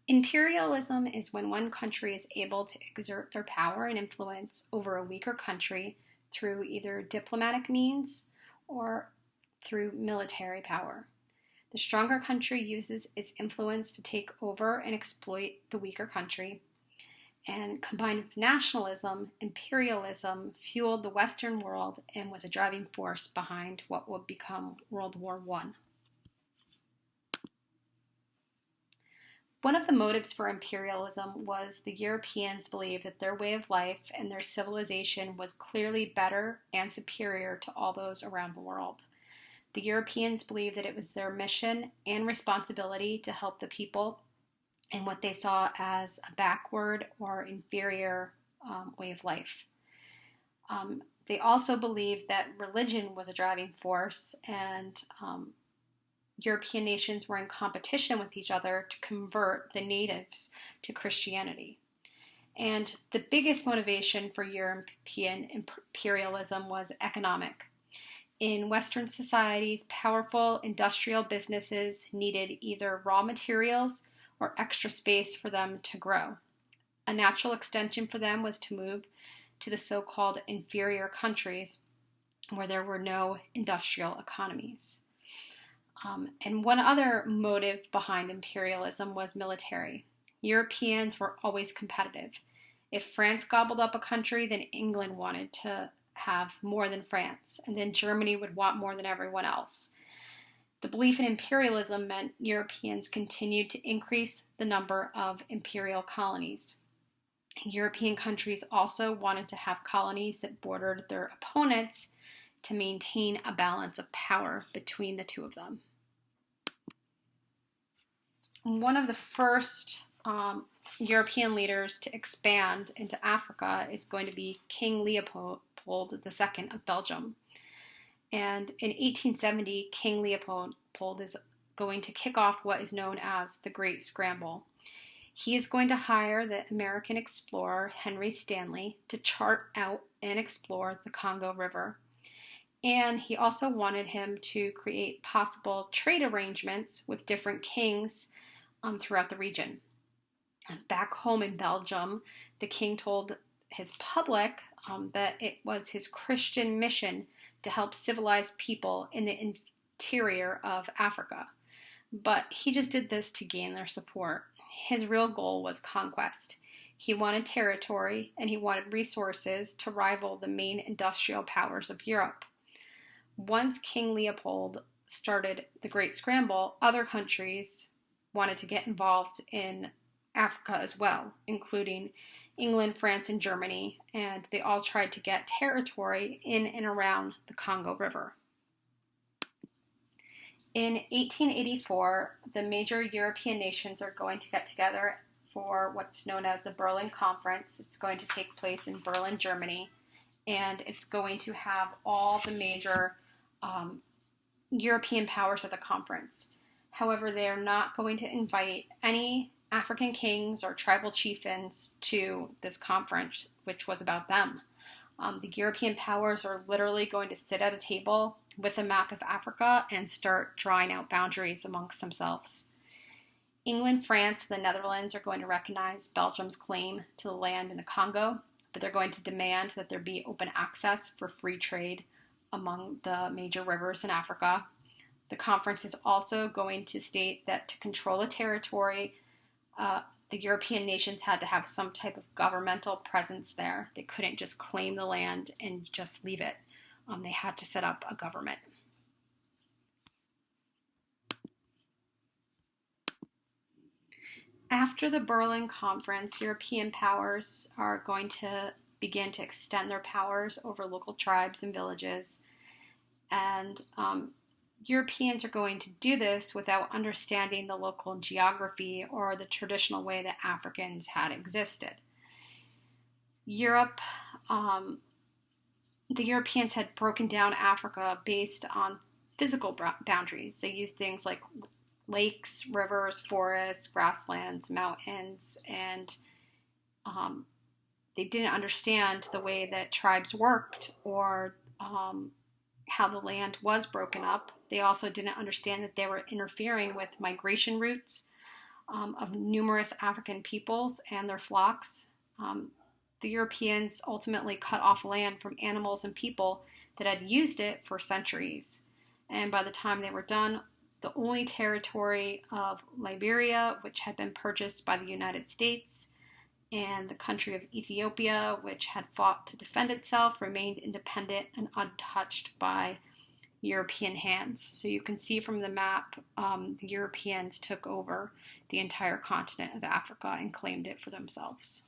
Imperialism is when one country is able to exert their power and influence over a weaker country through either diplomatic means or through military power. The stronger country uses its influence to take over and exploit the weaker country. And combined with nationalism, imperialism fueled the Western world and was a driving force behind what would become World War I. One of the motives for imperialism was the Europeans believed that their way of life and their civilization was clearly better and superior to all those around the world. The Europeans believed that it was their mission and responsibility to help the people in what they saw as a backward or inferior way of life. They also believed that religion was a driving force, and European nations were in competition with each other to convert the natives to Christianity. And the biggest motivation for European imperialism was economic. In Western societies, powerful industrial businesses needed either raw materials or extra space for them to grow. A natural extension for them was to move to the so-called inferior countries where there were no industrial economies. And one other motive behind imperialism was military. Europeans were always competitive. If France gobbled up a country, then England wanted to have more than France, and then Germany would want more than everyone else. The belief in imperialism meant Europeans continued to increase the number of imperial colonies. European countries also wanted to have colonies that bordered their opponents to maintain a balance of power between the two of them. One of the first European leaders to expand into Africa is going to be King Leopold II of Belgium. And in 1870, King Leopold is going to kick off what is known as the Great Scramble. He is going to hire the American explorer Henry Stanley to chart out and explore the Congo River. And he also wanted him to create possible trade arrangements with different kings throughout the region. Back home in Belgium, the king told his public that it was his Christian mission to help civilize people in the interior of Africa. But he just did this to gain their support. His real goal was conquest. He wanted territory and he wanted resources to rival the main industrial powers of Europe. Once King Leopold started the Great Scramble, other countries wanted to get involved in Africa as well, including England, France, and Germany, and they all tried to get territory in and around the Congo River. In 1884, the major European nations are going to get together for what's known as the Berlin Conference. It's going to take place in Berlin, Germany, and it's going to have all the major European powers at the conference. However, they are not going to invite any African kings or tribal chieftains to this conference, which was about them. The European powers are literally going to sit at a table with a map of Africa and start drawing out boundaries amongst themselves. England, France, and the Netherlands are going to recognize Belgium's claim to the land in the Congo, but they're going to demand that there be open access for free trade among the major rivers in Africa. The conference is also going to state that to control a territory, the European nations had to have some type of governmental presence there. They couldn't just claim the land and just leave it. They had to set up a government. After the Berlin Conference, European powers are going to begin to extend their powers over local tribes and villages. And Europeans are going to do this without understanding the local geography or the traditional way that Africans had existed. Europe, the Europeans had broken down Africa based on physical boundaries. They used things like lakes, rivers, forests, grasslands, mountains, and they didn't understand the way that tribes worked or how the land was broken up. They also didn't understand that they were interfering with migration routes of numerous African peoples and their flocks. The Europeans ultimately cut off land from animals and people that had used it for centuries. And by the time they were done, the only territory of Liberia, which had been purchased by the United States, and the country of Ethiopia, which had fought to defend itself, remained independent and untouched by European hands. So you can see from the map, the Europeans took over the entire continent of Africa and claimed it for themselves.